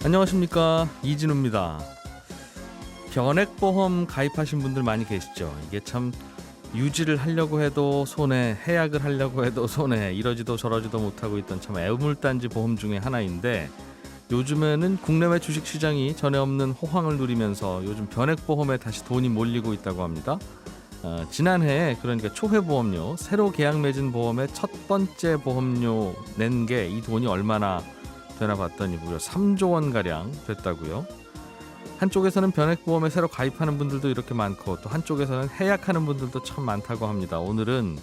안녕하십니까, 이진우입니다. 변액보험 가입하신 분들 많이 계시죠. 이게 참 유지를 하려고 해도 손해, 해약을 하려고 해도 손해, 이러지도 저러지도 못하고 있던 참 애물단지 보험 중에 하나인데, 요즘에는 국내외 주식시장이 전에 없는 호황을 누리면서 요즘 변액보험에 다시 돈이 몰리고 있다고 합니다. 지난해에, 그러니까 초회보험료, 새로 계약 맺은 보험의 첫 번째 보험료 낸 게 이 돈이 얼마나 되나 봤더니 무려 3조 원가량 됐다고요. 한쪽에서는 변액보험에 새로 가입하는 분들도 이렇게 많고, 또 한쪽에서는 해약하는 분들도 참 많다고 합니다. 오늘은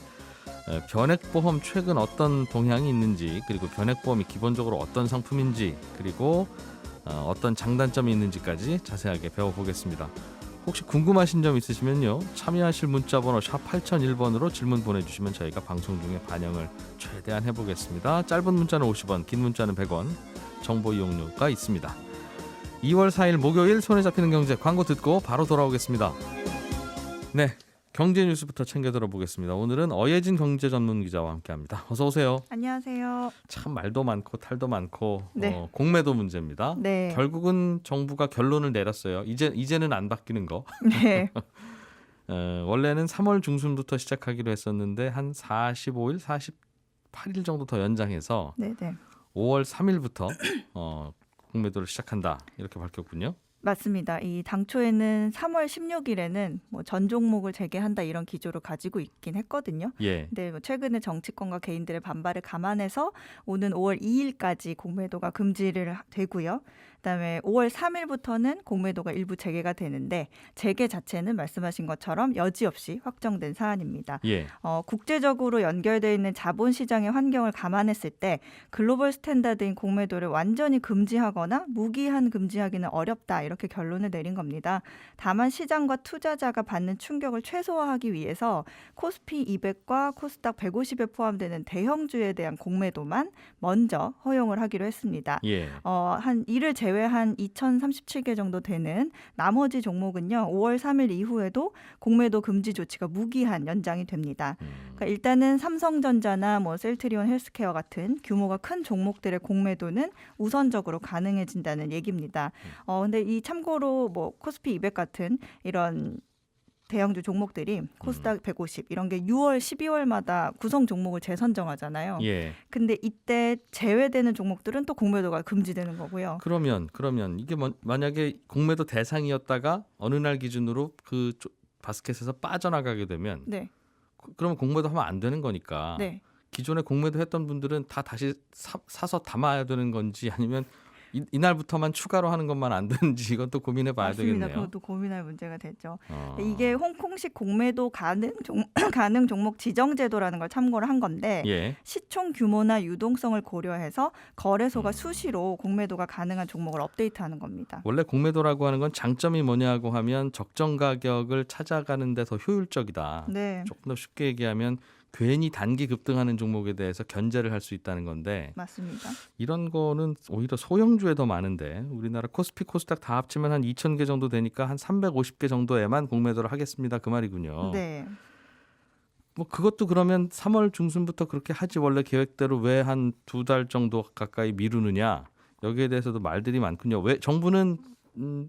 변액보험 최근 어떤 동향이 있는지, 그리고 변액보험이 기본적으로 어떤 상품인지, 그리고 어떤 장단점이 있는지까지 자세하게 배워보겠습니다. 혹시 궁금하신 점 있으시면요, 참여하실 문자번호 샵 8001번으로 질문 보내주시면 저희가 방송 중에 반영을 최대한 해보겠습니다. 짧은 문자는 50원, 긴 문자는 100원, 정보 이용료가 있습니다. 2월 4일 목요일 손에 잡히는 경제, 광고 듣고 바로 돌아오겠습니다. 네, 경제 뉴스부터 챙겨 들어보겠습니다. 오늘은 어예진 경제 전문 기자와 함께합니다. 어서 오세요. 안녕하세요. 참 말도 많고 탈도 많고 네. 공매도 문제입니다. 네. 결국은 정부가 결론을 내렸어요. 이제는 안 바뀌는 거. 네. 원래는 3월 중순부터 시작하기로 했었는데 한 45일, 48일 정도 더 연장해서 네네. 5월 3일부터 공매도를 시작한다, 이렇게 밝혔군요. 맞습니다. 이 당초에는 3월 16일에는 뭐 전 종목을 재개한다 이런 기조를 가지고 있긴 했거든요. 예. 근데 뭐 최근에 정치권과 개인들의 반발을 감안해서 오는 5월 2일까지 공매도가 금지를 되고요. 그다음에 5월 3일부터는 공매도가 일부 재개가 되는데, 재개 자체는 말씀하신 것처럼 여지없이 확정된 사안입니다. 예. 국제적으로 연결되어 있는 자본시장의 환경을 감안했을 때 글로벌 스탠다드인 공매도를 완전히 금지하거나 무기한 금지하기는 어렵다, 이렇게 결론을 내린 겁니다. 다만 시장과 투자자가 받는 충격을 최소화하기 위해서 코스피 200과 코스닥 150에 포함되는 대형주에 대한 공매도만 먼저 허용을 하기로 했습니다. 예. 이를 제외한 2037개 정도 되는 나머지 종목은요, 5월 3일 이후에도 공매도 금지 조치가 무기한 연장이 됩니다. 그러니까 일단은 삼성전자나 뭐 셀트리온 헬스케어 같은 규모가 큰 종목들의 공매도는 우선적으로 가능해진다는 얘기입니다. 근데 이 참고로 뭐 코스피 200 같은 이런 대형주 종목들이 코스닥 150 이런 게 6월, 12월마다 구성 종목을 재선정하잖아요. 예. 근데 이때 제외되는 종목들은 또 공매도가 금지되는 거고요. 그러면 이게 만약에 공매도 대상이었다가 어느 날 기준으로 그 바스켓에서 빠져나가게 되면, 네. 그러면 공매도 하면 안 되는 거니까. 네. 기존에 공매도 했던 분들은 다 다시 사서 담아야 되는 건지, 아니면 이날부터만 추가로 하는 것만 안 되는지, 이건 또 고민해 봐야 맞습니다. 되겠네요. 그것도 고민할 문제가 됐죠. 이게 홍콩식 공매도 가능 종목 지정 제도라는 걸 참고를 한 건데, 예. 시총 규모나 유동성을 고려해서 거래소가 수시로 공매도가 가능한 종목을 업데이트하는 겁니다. 원래 공매도라고 하는 건 장점이 뭐냐고 하면 적정 가격을 찾아가는 데 더 효율적이다. 네. 조금 더 쉽게 얘기하면 괜히 단기 급등하는 종목에 대해서 견제를 할 수 있다는 건데, 맞습니다. 이런 거는 오히려 소형주에 더 많은데, 우리나라 코스피 코스닥 다 합치면 한 2,000개 정도 되니까 한 350개 정도에만 공매도를 하겠습니다, 그 말이군요. 네. 뭐 그것도 그러면 3월 중순부터 그렇게 하지, 원래 계획대로 왜 한 2달 정도 가까이 미루느냐, 여기에 대해서도 말들이 많군요. 왜 정부는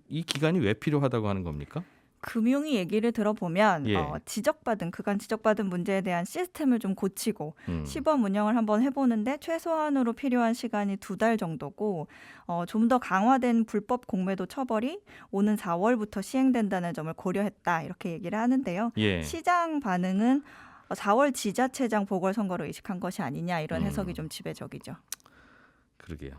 이 기간이 왜 필요하다고 하는 겁니까? 금융위 얘기를 들어보면 예. 그간 지적받은 문제에 대한 시스템을 좀 고치고 시범 운영을 한번 해보는데 최소한으로 필요한 시간이 2달 정도고, 좀 더 강화된 불법 공매도 처벌이 오는 4월부터 시행된다는 점을 고려했다, 이렇게 얘기를 하는데요. 예. 시장 반응은 4월 지자체장 보궐선거로 의식한 것이 아니냐, 이런 해석이 좀 지배적이죠. 그러게요.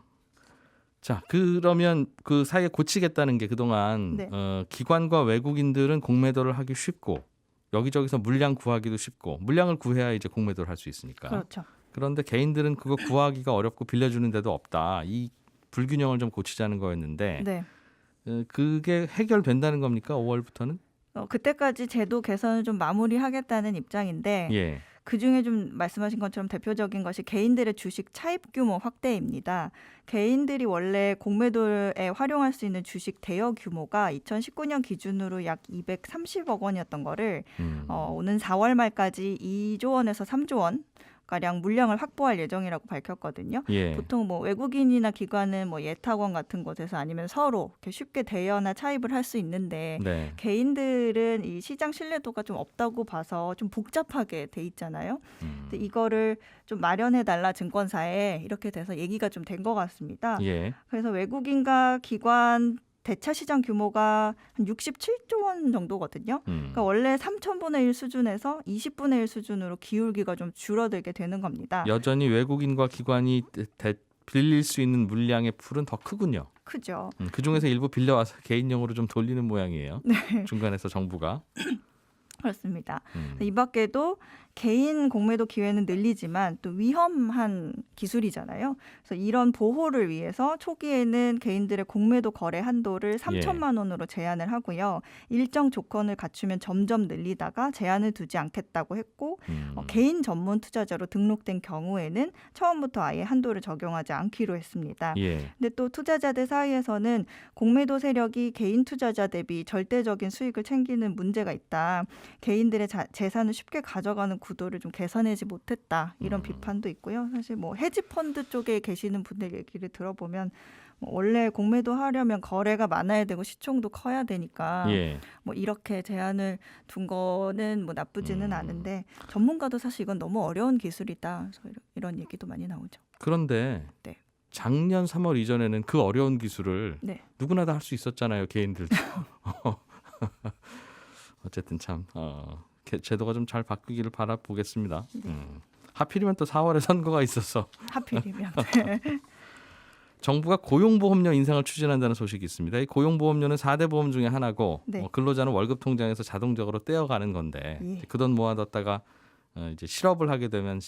자, 그러면 그 사이에 고치겠다는 게, 그동안 네. 기관과 외국인들은 공매도를 하기 쉽고, 여기저기서 물량 구하기도 쉽고, 물량을 구해야 이제 공매도를 할 수 있으니까. 그렇죠. 그런데 개인들은 그거 구하기가 어렵고 빌려주는 데도 없다. 이 불균형을 좀 고치자는 거였는데, 네. 그게 해결된다는 겁니까? 5월부터는? 그때까지 제도 개선을 좀 마무리하겠다는 입장인데, 예. 그중에 좀 말씀하신 것처럼 대표적인 것이 개인들의 주식 차입 규모 확대입니다. 개인들이 원래 공매도에 활용할 수 있는 주식 대여 규모가 2019년 기준으로 약 230억 원이었던 거를 오는 4월 말까지 2조 원에서 3조 원 가량 물량을 확보할 예정이라고 밝혔거든요. 예. 보통 뭐 외국인이나 기관은 뭐 예탁원 같은 곳에서 아니면 서로 이렇게 쉽게 대여나 차입을 할 수 있는데 네. 개인들은 이 시장 신뢰도가 좀 없다고 봐서 좀 복잡하게 돼 있잖아요. 근데 이거를 좀 마련해달라 증권사에 이렇게 돼서 얘기가 좀 된 것 같습니다. 예. 그래서 외국인과 기관 대차 시장 규모가 한 67조 원 정도거든요. 그러니까 원래 3,000분의 1 수준에서 20분의 1 수준으로 기울기가 좀 줄어들게 되는 겁니다. 여전히 외국인과 기관이 빌릴 수 있는 물량의 풀은 더 크군요. 크죠. 그 중에서 일부 빌려와서 개인용으로 좀 돌리는 모양이에요. 네. 중간에서 정부가. 그렇습니다. 이 밖에도 개인 공매도 기회는 늘리지만 또 위험한 기술이잖아요. 그래서 이런 보호를 위해서 초기에는 개인들의 공매도 거래 한도를 3천만 원으로 제한을 하고요. 일정 조건을 갖추면 점점 늘리다가 제한을 두지 않겠다고 했고 개인 전문 투자자로 등록된 경우에는 처음부터 아예 한도를 적용하지 않기로 했습니다. 예. 근데 또 투자자들 사이에서는 공매도 세력이 개인 투자자 대비 절대적인 수익을 챙기는 문제가 있다. 개인들의 재산을 쉽게 가져가는 구도를 좀 개선하지 못했다. 이런 비판도 있고요. 사실 뭐 헤지펀드 쪽에 계시는 분들 얘기를 들어보면 뭐 원래 공매도 하려면 거래가 많아야 되고 시총도 커야 되니까 예. 뭐 이렇게 제한을 둔 거는 뭐 나쁘지는 않은데 전문가도 사실 이건 너무 어려운 기술이다. 그래서 이런 얘기도 많이 나오죠. 그런데 네. 작년 3월 이전에는 그 어려운 기술을 네. 누구나 다 할 수 있었잖아요. 개인들도. 어쨌든 참 제도가 좀 잘 바뀌기를 바라보겠습니다. 하필이면 또 4월에 선거가 있어서 하필이면. 정부가 고용보험료 인상을 추진한다는 소식이 있습니다. 이 고용보험료는 4대 보험 중에 하나고 네. 근로자는 월급 통장에서 자동적으로 떼어가는 건데 예. 그 돈 모아뒀다가 이제 실업을 하게 되면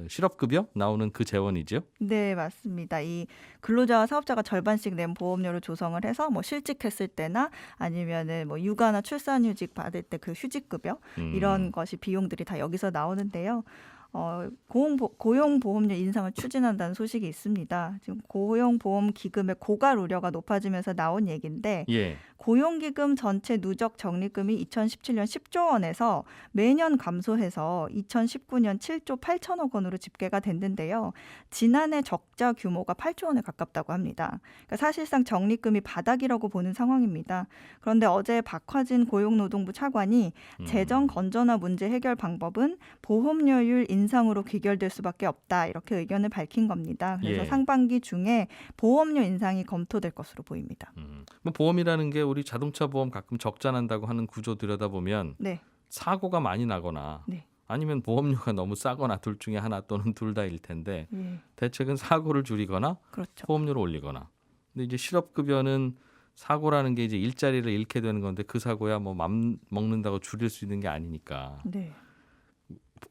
실업급여 나오는 그 재원이죠. 네, 맞습니다. 이 근로자와 사업자가 절반씩 낸 보험료를 조성을 해서 뭐 실직했을 때나 아니면은 뭐 육아나 출산휴직 받을 때 그 휴직급여 이런 것이 비용들이 다 여기서 나오는데요. 고용보험료 인상을 추진한다는 소식이 있습니다. 지금 고용보험 기금의 고갈 우려가 높아지면서 나온 얘기인데 예. 고용기금 전체 누적 적립금이 2017년 10조 원에서 매년 감소해서 2019년 7조 8천억 원으로 집계가 됐는데요. 지난해 적자 규모가 8조 원에 가깝다고 합니다. 그러니까 사실상 적립금이 바닥이라고 보는 상황입니다. 그런데 어제 박화진 고용노동부 차관이 재정 건전화 문제 해결 방법은 보험료율 인상으로 귀결될 수밖에 없다. 이렇게 의견을 밝힌 겁니다. 그래서 예. 상반기 중에 보험료 인상이 검토될 것으로 보입니다. 뭐 보험이라는 게 우리 자동차 보험 가끔 적자 난다고 하는 구조 들여다보면 네. 사고가 많이 나거나 네. 아니면 보험료가 너무 싸거나 둘 중에 하나 또는 둘 다일 텐데 예. 대책은 사고를 줄이거나 그렇죠. 보험료를 올리거나. 근데 이제 실업급여는 사고라는 게 이제 일자리를 잃게 되는 건데 그 사고야 뭐 맘 먹는다고 줄일 수 있는 게 아니니까. 네.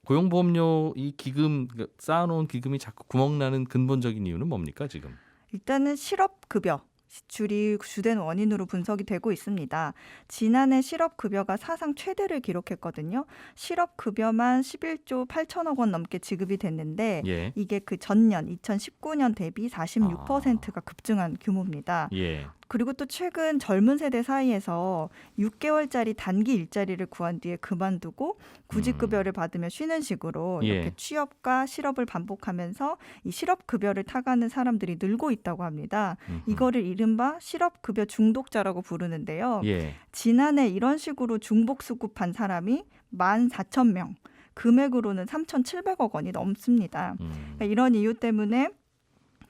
고용보험료 이 기금 쌓아놓은 기금이 자꾸 구멍 나는 근본적인 이유는 뭡니까 지금? 일단은 실업급여 지출이 주된 원인으로 분석이 되고 있습니다. 지난해 실업급여가 사상 최대를 기록했거든요. 실업급여만 11조 8천억 원 넘게 지급이 됐는데 예. 이게 그 전년 2019년 대비 46%가 급증한 규모입니다. 예. 그리고 또 최근 젊은 세대 사이에서 6개월짜리 단기 일자리를 구한 뒤에 그만두고 구직급여를 받으며 쉬는 식으로 이렇게 예. 취업과 실업을 반복하면서 이 실업급여를 타가는 사람들이 늘고 있다고 합니다. 이거를 이른바 실업급여 중독자라고 부르는데요. 예. 지난해 이런 식으로 중복수급한 사람이 14,000명, 금액으로는 3,700억 원이 넘습니다. 그러니까 이런 이유 때문에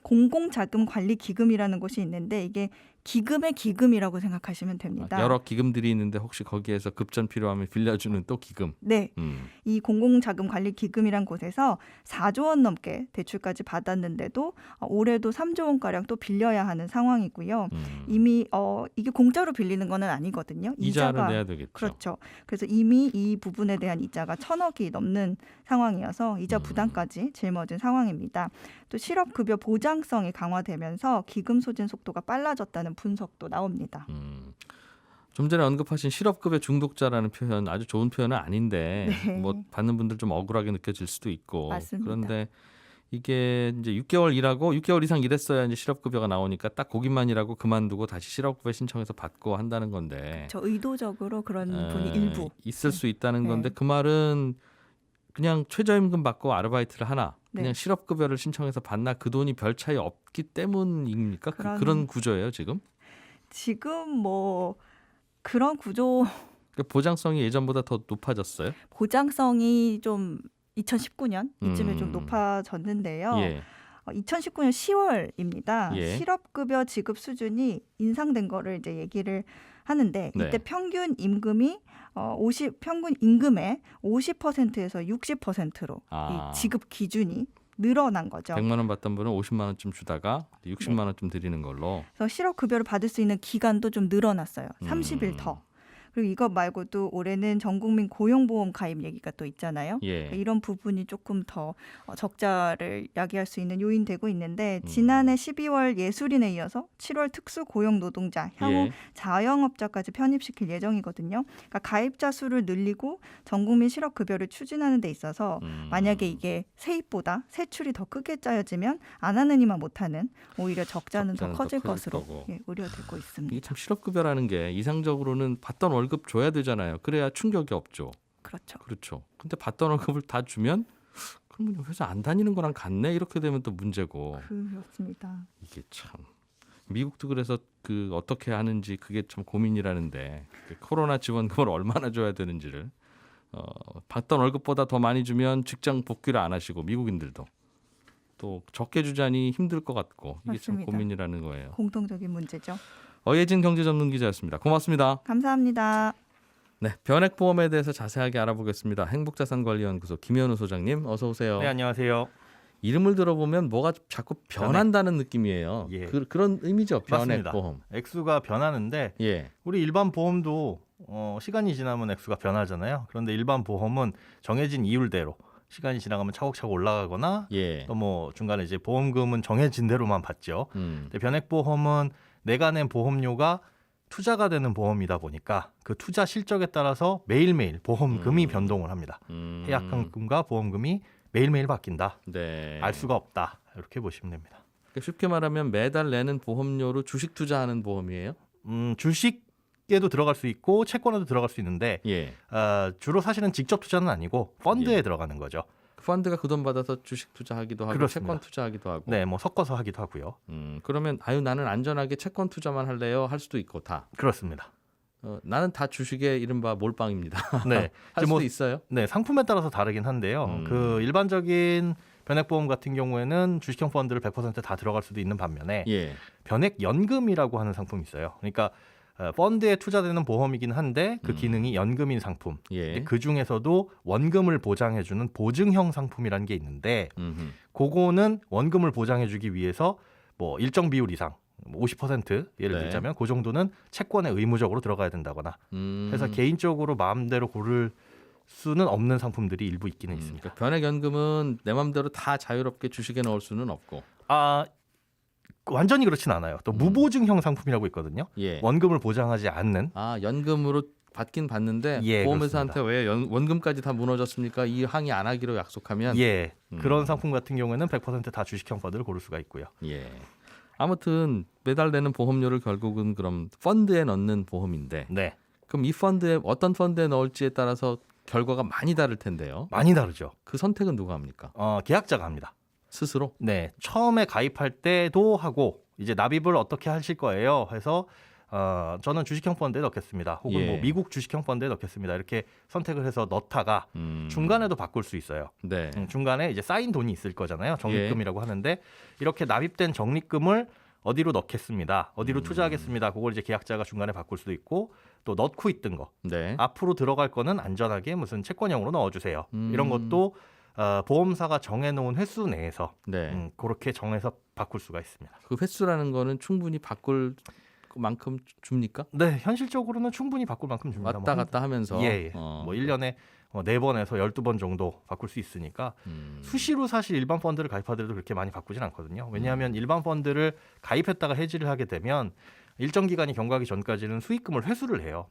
공공자금관리기금이라는 곳이 있는데 이게 기금의 기금이라고 생각하시면 됩니다. 여러 기금들이 있는데 혹시 거기에서 급전 필요하면 빌려주는 또 기금. 네. 이 공공자금관리기금이란 곳에서 4조 원 넘게 대출까지 받았는데도 올해도 3조 원가량 또 빌려야 하는 상황이고요. 이미 이게 공짜로 빌리는 건 아니거든요. 이자를 내야 되겠죠. 그렇죠. 그래서 이미 이 부분에 대한 이자가 1,000억이 넘는 상황이어서 이자 부담까지 짊어진 상황입니다. 또 실업급여 보장성이 강화되면서 기금 소진 속도가 빨라졌다는 분석도 나옵니다. 좀 전에 언급하신 실업급여 중독자라는 표현 아주 좋은 표현은 아닌데 네. 뭐 받는 분들 좀 억울하게 느껴질 수도 있고 맞습니다. 그런데 이게 이제 6개월 일하고 6개월 이상 일했어야 이제 실업급여가 나오니까 딱 거기만 일하고 그만두고 다시 실업급여 신청해서 받고 한다는 건데 저 의도적으로 그런 분이 일부 있을 수 있다는 네. 건데 그 말은 그냥 최저임금 받고 아르바이트를 하나 그냥 네. 실업급여를 신청해서 받나 그 돈이 별 차이 없기 때문입니까? 그런- 그런 구조예요 지금? 지금 뭐 그런 구조 그 보장성이 예전보다 더 높아졌어요? 보장성이 좀 2019년 이쯤에 좀 음. 높아졌는데요. 예. 2019년 10월입니다. 예. 실업급여 지급 수준이 인상된 거를 이제 얘기를 하는데 이때 네. 평균 임금이 평균 임금의 50%에서 60%로 아. 이 지급 기준이 늘어난 거죠. 100만 원 받던 분은 50만 원쯤 주다가 60만 원쯤 드리는 걸로. 그래서 실업급여를 받을 수 있는 기간도 좀 늘어났어요. 30일 더. 그리고 이것 말고도 올해는 전국민 고용보험 가입 얘기가 또 있잖아요. 예. 이런 부분이 조금 더 적자를 야기할 수 있는 요인되고 있는데 지난해 12월 예술인에 이어서 7월 특수 고용 노동자, 향후 예. 자영업자까지 편입시킬 예정이거든요. 그러니까 가입자 수를 늘리고 전국민 실업급여를 추진하는 데 있어서 만약에 이게 세입보다 세출이 더 크게 짜여지면 안 하는 이만 못하는 오히려 적자는 더 적자는 커질 더 커질 것으로 거고. 우려되고 있습니다. 이게 참 실업급여라는 게 이상적으로는 받던 월급 줘야 되잖아요. 그래야 충격이 없죠. 그렇죠. 그렇죠. 근데 받던 월급을 다 주면 그러면 회사 안 다니는 거랑 같네. 이렇게 되면 또 문제고. 그렇습니다. 이게 참 미국도 그래서 그 어떻게 하는지 그게 참 고민이라는데 그 코로나 지원금을 얼마나 줘야 되는지를 받던 월급보다 더 많이 주면 직장 복귀를 안 하시고 미국인들도 또 적게 주자니 힘들 것 같고 이게 참 맞습니다. 고민이라는 거예요. 공통적인 문제죠. 어예진 경제전문기자였습니다. 고맙습니다. 감사합니다. 네, 변액보험에 대해서 자세하게 알아보겠습니다. 행복자산관리연구소 김현우 소장님 어서 오세요. 네, 안녕하세요. 이름을 들어보면 뭐가 자꾸 변한다는 느낌이에요. 예. 그런 의미죠. 맞습니다. 변액보험. 액수가 변하는데 예. 우리 일반 보험도 시간이 지나면 액수가 변하잖아요. 그런데 일반 보험은 정해진 이율대로 시간이 지나가면 차곡차곡 올라가거나 예. 또 뭐 중간에 이제 보험금은 정해진 대로만 받죠. 근데 변액보험은 내가 낸 보험료가 투자가 되는 보험이다 보니까 그 투자 실적에 따라서 매일매일 보험금이 변동을 합니다. 해약금과 보험금이 매일매일 바뀐다. 네. 알 수가 없다. 이렇게 보시면 됩니다. 그러니까 쉽게 말하면 매달 내는 보험료로 주식 투자하는 보험이에요? 주식에도 들어갈 수 있고 채권에도 들어갈 수 있는데 예. 주로 사실은 직접 투자는 아니고 펀드에 예. 들어가는 거죠. 펀드가 그 돈 받아서 주식 투자하기도 하고 그렇습니다. 채권 투자하기도 하고. 네, 뭐 섞어서 하기도 하고요. 그러면 나는 안전하게 채권 투자만 할래요? 할 수도 있고 다. 그렇습니다. 나는 다 주식에 이른바 몰빵입니다. 네, 할 이제 수도 있어요? 네, 상품에 따라서 다르긴 한데요. 그 일반적인 변액보험 같은 경우에는 주식형 펀드를 100% 다 들어갈 수도 있는 반면에 예. 변액연금이라고 하는 상품이 있어요. 그러니까 펀드에 투자되는 보험이긴 한데 그 기능이 연금인 상품. 예. 그 중에서도 원금을 보장해주는 보증형 상품이라는 게 있는데 음흠. 그거는 원금을 보장해주기 위해서 뭐 일정 비율 이상 50% 예를 네. 들자면 그 정도는 채권에 의무적으로 들어가야 된다거나 해서 개인적으로 마음대로 고를 수는 없는 상품들이 일부 있기는 있습니다. 그러니까 변액연금은 내 맘대로 다 자유롭게 주식에 넣을 수는 없고. 완전히 그렇진 않아요. 또 무보증형 상품이라고 있거든요. 예. 원금을 보장하지 않는. 연금으로 받긴 받는데 예, 보험회사한테 왜 원금까지 다 무너졌습니까? 이 항의 안 하기로 약속하면 예, 그런 상품 같은 경우에는 100% 다 주식형 펀드를 고를 수가 있고요. 예. 아무튼 매달 내는 보험료를 결국은 그럼 펀드에 넣는 보험인데 네, 그럼 이 펀드에 어떤 펀드에 넣을지에 따라서 결과가 많이 다를 텐데요. 많이 다르죠. 그 선택은 누가 합니까? 계약자가 합니다. 스스로? 네, 처음에 가입할 때도 하고 이제 납입을 어떻게 하실 거예요? 해서 저는 주식형 펀드에 넣겠습니다. 혹은 예. 뭐 미국 주식형 펀드에 넣겠습니다. 이렇게 선택을 해서 넣다가 중간에도 바꿀 수 있어요. 네. 중간에 이제 쌓인 돈이 있을 거잖아요. 적립금이라고 하는데 이렇게 납입된 적립금을 어디로 넣겠습니다. 어디로 투자하겠습니다. 그걸 이제 계약자가 중간에 바꿀 수도 있고 또 넣고 있던 거 네. 앞으로 들어갈 거는 안전하게 무슨 채권형으로 넣어주세요. 이런 것도 보험사가 정해놓은 횟수 내에서 네. 그렇게 정해서 바꿀 수가 있습니다. 그 횟수라는 거는 충분히 바꿀 만큼 줍니까? 네, 현실적으로는 충분히 바꿀 만큼 줍니다. 왔다 갔다 하면서. 예. 뭐 1년에 4번에서 12번 정도 바꿀 수 있으니까 수시로 사실 일반 펀드를 가입하더라도 그렇게 많이 바꾸진 않거든요. 왜냐하면 일반 펀드를 가입했다가 해지를 하게 되면 일정 기간이 경과하기 전까지는 수익금을 회수를 해요.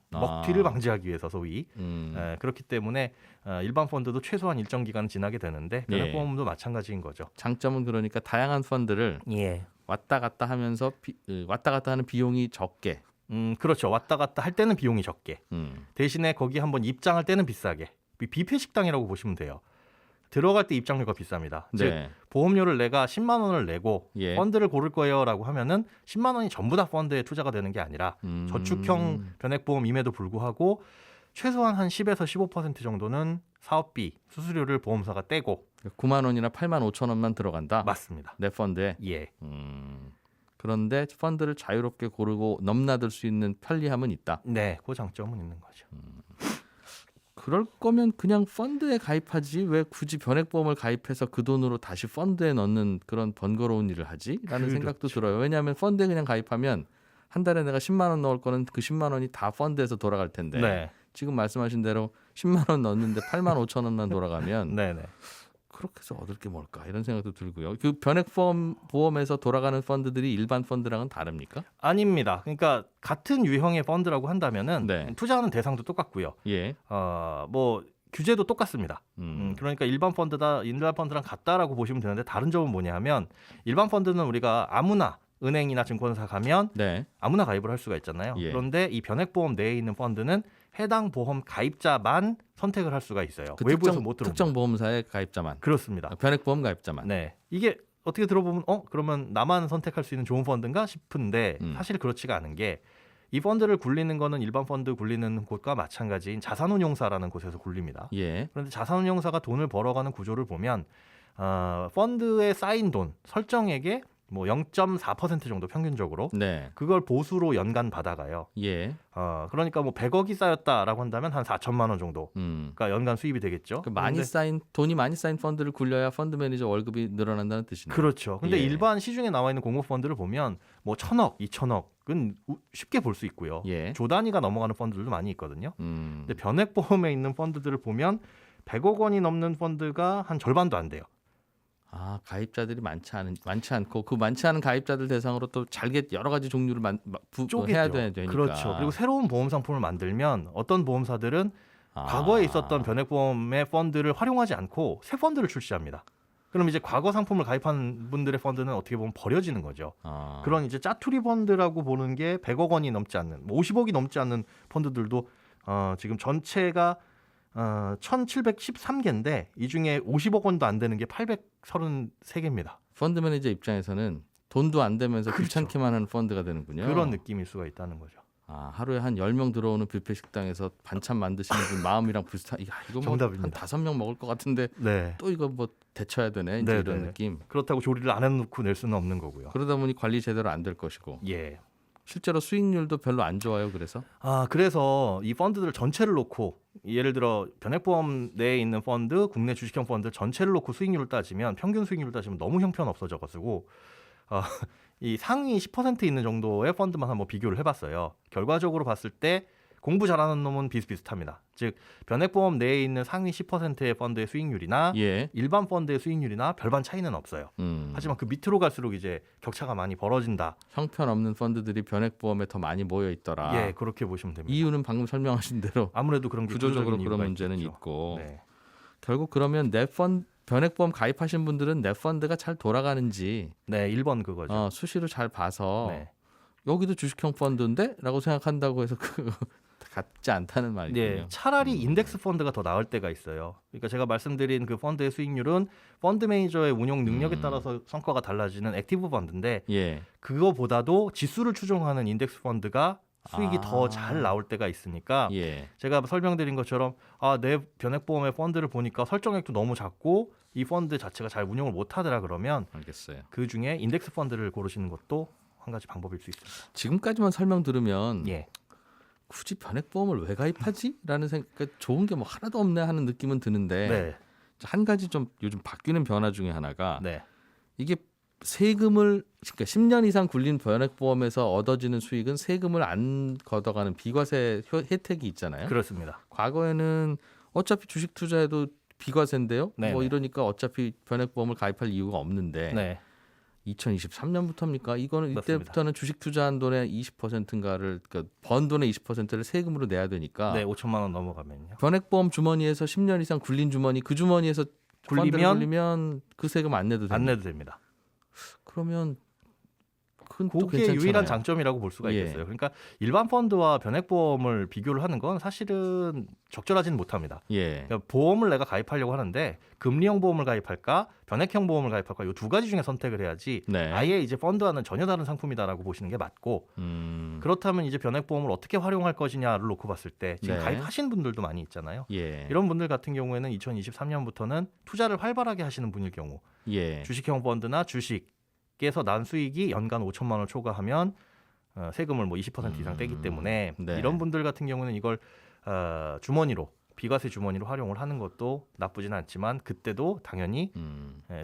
먹튀를 방지하기 위해서 소위. 그렇기 때문에 일반 펀드도 최소한 일정 기간 지나게 되는데 변액보험도 마찬가지인 거죠. 장점은 그러니까 다양한 펀드를 예. 왔다 갔다 하면서 왔다 갔다 하는 비용이 적게. 그렇죠. 왔다 갔다 할 때는 비용이 적게. 대신에 거기 한번 입장할 때는 비싸게. 뷔페 식당이라고 보시면 돼요. 들어갈 때 입장료가 비쌉니다. 즉 네. 보험료를 내가 10만 원을 내고 예. 펀드를 고를 거예요라고 하면은 10만 원이 전부 다 펀드에 투자가 되는 게 아니라 저축형 변액보험임에도 불구하고 최소한 한 10에서 15% 정도는 사업비, 수수료를 보험사가 떼고 9만 원이나 8만 5천 원만 들어간다. 맞습니다. 내 펀드에. 예. 그런데 펀드를 자유롭게 고르고 넘나들 수 있는 편리함은 있다. 네, 그 장점은 있는 거죠. 그럴 거면 그냥 펀드에 가입하지 왜 굳이 변액보험을 가입해서 그 돈으로 다시 펀드에 넣는 그런 번거로운 일을 하지? 라는 생각도 그렇죠. 들어요. 왜냐하면 펀드에 그냥 가입하면 한 달에 내가 10만 원 넣을 거는 그 10만 원이 다 펀드에서 돌아갈 텐데 네. 지금 말씀하신 대로 10만 원 넣었는데 8만 5천 원만 돌아가면 네, 네. 그렇게 해서 얻을 게 뭘까 이런 생각도 들고요. 그 변액보험에서 돌아가는 펀드들이 일반 펀드랑은 다릅니까? 아닙니다. 그러니까 같은 유형의 펀드라고 한다면은 네. 투자하는 대상도 똑같고요. 예. 뭐 규제도 똑같습니다. 그러니까 일반 펀드랑 같다라고 보시면 되는데 다른 점은 뭐냐면 일반 펀드는 우리가 아무나 은행이나 증권사 가면 네. 아무나 가입을 할 수가 있잖아요. 예. 그런데 이 변액보험 내에 있는 펀드는 해당 보험 가입자만 선택을 할 수가 있어요. 그 외부에서 못 들어옵니다. 특정 보험사의 가입자만. 그렇습니다. 변액보험 가입자만. 네, 이게 어떻게 들어보면 그러면 나만 선택할 수 있는 좋은 펀드인가 싶은데 사실 그렇지가 않은 게 이 펀드를 굴리는 거는 일반 펀드 굴리는 곳과 마찬가지인 자산운용사라는 곳에서 굴립니다. 예. 그런데 자산운용사가 돈을 벌어가는 구조를 보면 펀드에 쌓인 돈 설정액의 뭐 0.4% 정도 평균적으로 네. 그걸 보수로 연간 받아가요. 예. 그러니까 뭐 100억이 쌓였다라고 한다면 한 4천만 원 정도가 연간 수입이 되겠죠. 돈이 많이 쌓인 펀드를 굴려야 펀드 매니저 월급이 늘어난다는 뜻이네요. 그렇죠. 근데 예. 일반 시중에 나와 있는 공모 펀드를 보면 뭐 1,000억, 2,000억은 쉽게 볼 수 있고요. 예. 조 단위가 넘어가는 펀드들도 많이 있거든요. 음. 근데 변액보험에 있는 펀드들을 보면 100억 원이 넘는 펀드가 한 절반도 안 돼요. 아, 가입자들이 많지 않고 그 많지 않은 가입자들 대상으로 또 잘게 여러 가지 종류를 해야 되니까. 그렇죠. 그리고 새로운 보험 상품을 만들면 어떤 보험사들은 과거에 있었던 변액보험의 펀드를 활용하지 않고 새 펀드를 출시합니다. 그럼 이제 과거 상품을 가입한 분들의 펀드는 어떻게 보면 버려지는 거죠. 그런 이제 짜투리 펀드라고 보는 게 100억 원이 넘지 않는, 50억이 넘지 않는 펀드들도 지금 전체가 1,713개인데 이 중에 50억 원도 안 되는 게 833개입니다. 펀드 매니저 입장에서는 돈도 안 되면서 그렇죠. 귀찮게만 하는 펀드가 되는군요. 그런 느낌일 수가 있다는 거죠. 하루에 한 10명 들어오는 뷔페 식당에서 반찬 만드시는 분 마음이랑 비슷한 이거 뭐 한 정답입니다. 5명 먹을 것 같은데 네. 또 이거 뭐 데쳐야 되네 이제 네, 이런 네. 느낌. 그렇다고 조리를 안 해놓고 낼 수는 없는 거고요. 그러다 보니 관리 제대로 안 될 것이고 예. 실제로 수익률도 별로 안 좋아요. 그래서 그래서 이 펀드들 전체를 놓고 예를 들어 변액보험 내에 있는 펀드, 국내 주식형 펀드 전체를 놓고 수익률을 따지면 평균 수익률을 따지면 너무 형편없어져가지고 이 상위 10% 있는 정도의 펀드만 한번 비교를 해봤어요. 결과적으로 봤을 때 공부 잘하는 놈은 비슷비슷합니다. 즉 변액보험 내에 있는 상위 10%의 펀드의 수익률이나 예. 일반 펀드의 수익률이나 별반 차이는 없어요. 하지만 그 밑으로 갈수록 이제 격차가 많이 벌어진다. 형편없는 펀드들이 변액보험에 더 많이 모여 있더라. 예, 그렇게 보시면 됩니다. 이유는 방금 설명하신 대로 아무래도 그런 구조적으로 구조적인 그런 이유가 문제는 있겠죠. 있고 네. 결국 그러면 변액보험 가입하신 분들은 내 펀드가 잘 돌아가는지 네, 1번 그거죠. 수시로 잘 봐서 네. 여기도 주식형 펀드인데? 라고 생각한다고 해서 같지 않다는 말이군요. 네, 차라리 인덱스 펀드가 더 나을 때가 있어요. 그러니까 제가 말씀드린 그 펀드의 수익률은 펀드 매니저의 운용 능력에 따라서 성과가 달라지는 액티브 펀드인데 예. 그거보다도 지수를 추종하는 인덱스 펀드가 수익이 더 잘 나올 때가 있으니까 예. 제가 설명드린 것처럼 내 변액보험의 펀드를 보니까 설정액도 너무 작고 이 펀드 자체가 잘 운용을 못하더라 그러면 알겠어요. 그 중에 인덱스 펀드를 고르시는 것도 한 가지 방법일 수 있습니다. 지금까지만 설명 들으면 예. 굳이 변액보험을 왜 가입하지? 라는 생각, 좋은 게 뭐 하나도 없네 하는 느낌은 드는데 네. 한 가지 좀 요즘 바뀌는 변화 중에 하나가 네. 이게 세금을 그러니까 10년 이상 굴린 변액보험에서 얻어지는 수익은 세금을 안 걷어가는 비과세 혜택이 있잖아요. 그렇습니다. 과거에는 어차피 주식 투자해도 비과세인데요. 네네. 뭐 이러니까 어차피 변액보험을 가입할 이유가 없는데 네. 2023년부터입니까? 이거는 맞습니다. 이때부터는 주식 투자한 돈의 20%인가를 그러니까 번 돈의 20%를 세금으로 내야 되니까 네, 5천만 원 넘어가면요. 변액보험 주머니에서 10년 이상 굴린 주머니 그 주머니에서 펀드를 굴리면 그 세금 안 내도 됩니다. 안 내도 됩니다. 그러면 그건 또 그게 괜찮잖아요. 유일한 장점이라고 볼 수가 예. 있겠어요. 그러니까 일반 펀드와 변액보험을 비교를 하는 건 사실은 적절하지는 못합니다. 예. 그러니까 보험을 내가 가입하려고 하는데 금리형 보험을 가입할까 변액형 보험을 가입할까 이 두 가지 중에 선택을 해야지 네. 아예 이제 펀드와는 전혀 다른 상품이다라고 보시는 게 맞고 그렇다면 이제 변액보험을 어떻게 활용할 것이냐를 놓고 봤을 때 지금 네. 가입하신 분들도 많이 있잖아요. 예. 이런 분들 같은 경우에는 2023년부터는 투자를 활발하게 하시는 분일 경우 예. 주식형 펀드나 주식에서 난 수익이 연간 5천만 원을 초과하면 세금을 뭐 20% 이상 떼기 때문에 네. 이런 분들 같은 경우는 이걸 주머니로 비과세 주머니로 활용을 하는 것도 나쁘진 않지만 그때도 당연히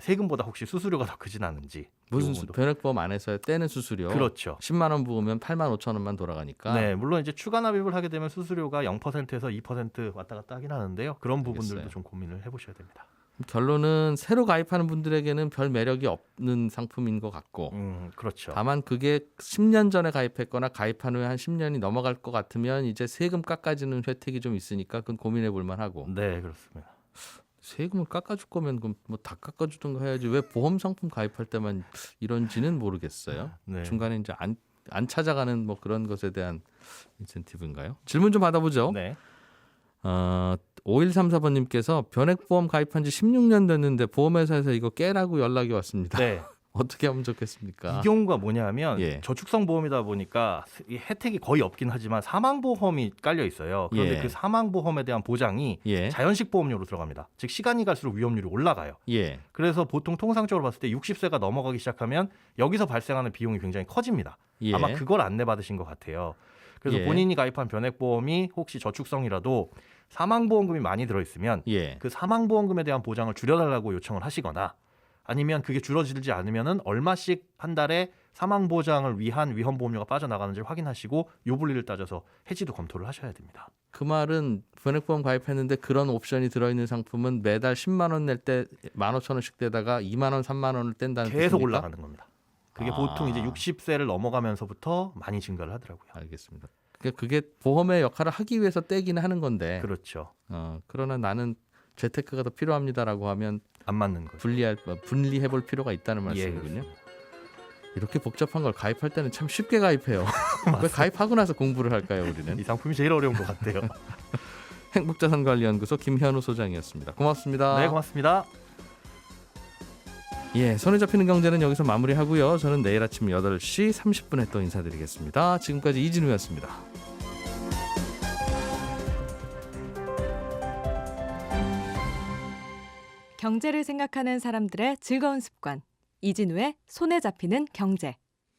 세금보다 혹시 수수료가 더 크진 않은지 무슨 이 부분도. 변액보험 안에서 떼는 수수료 그렇죠. 10만 원 부으면 8만 5천 원만 돌아가니까 네, 물론 이제 추가 납입을 하게 되면 수수료가 0%에서 2% 왔다 갔다 하긴 하는데요. 그런 부분들도 알겠어요. 좀 고민을 해보셔야 됩니다. 결론은 새로 가입하는 분들에게는 별 매력이 없는 상품인 것 같고 그렇죠. 다만 그게 10년 전에 가입했거나 가입한 후에 한 10년이 넘어갈 것 같으면 이제 세금 깎아주는 혜택이 좀 있으니까 그건 고민해 볼 만하고 네, 그렇습니다. 세금을 깎아줄 거면 그럼 뭐 다 깎아주던가 해야지 왜 보험 상품 가입할 때만 이런지는 모르겠어요. 네. 중간에 이제 안 찾아가는 뭐 그런 것에 대한 인센티브인가요? 질문 좀 받아보죠. 네. 5134번님께서 변액보험 가입한 지 16년 됐는데 보험회사에서 이거 깨라고 연락이 왔습니다. 네. 어떻게 하면 좋겠습니까? 이 경우가 뭐냐면 예. 저축성 보험이다 보니까 이 혜택이 거의 없긴 하지만 사망보험이 깔려 있어요. 그런데 예. 그 사망보험에 대한 보장이 예. 자연식 보험료로 들어갑니다. 즉 시간이 갈수록 위험률이 올라가요. 예. 그래서 보통 통상적으로 봤을 때 60세가 넘어가기 시작하면 여기서 발생하는 비용이 굉장히 커집니다. 예. 아마 그걸 안내받으신 것 같아요. 그래서 예. 본인이 가입한 변액보험이 혹시 저축성이라도 사망보험금이 많이 들어있으면 예. 그 사망보험금에 대한 보장을 줄여달라고 요청을 하시거나 아니면 그게 줄어들지 않으면은 얼마씩 한 달에 사망보장을 위한 위험보험료가 빠져나가는지 확인하시고 요불리를 따져서 해지도 검토를 하셔야 됩니다. 그 말은 변액보험 가입했는데 그런 옵션이 들어있는 상품은 매달 10만 원 낼 때 15,000원씩 떼다가 2만 원, 3만 원을 뗀다는 계속 뜻입니까? 올라가는 겁니다. 그게 보통 이제 60세를 넘어가면서부터 많이 증가를 하더라고요. 알겠습니다. 그러니까 그게 보험의 역할을 하기 위해서 떼기는 하는 건데 그렇죠. 그러나 나는 재테크가 더 필요합니다라고 하면 안 맞는 거죠. 분리해볼 필요가 있다는 말씀이군요. 이렇게 복잡한 걸 가입할 때는 참 쉽게 가입해요. 왜 가입하고 나서 공부를 할까요, 우리는? 이 상품이 제일 어려운 것 같아요. 행복자산관리연구소 김현우 소장이었습니다. 고맙습니다. 네, 고맙습니다. 예, 손에 잡히는 경제는 여기서 마무리하고요. 저는 내일 아침 8시 30분에 또 인사드리겠습니다. 지금까지 이진우였습니다. 경제를 생각하는 사람들의 즐거운 습관. 이진우의 손에 잡히는 경제.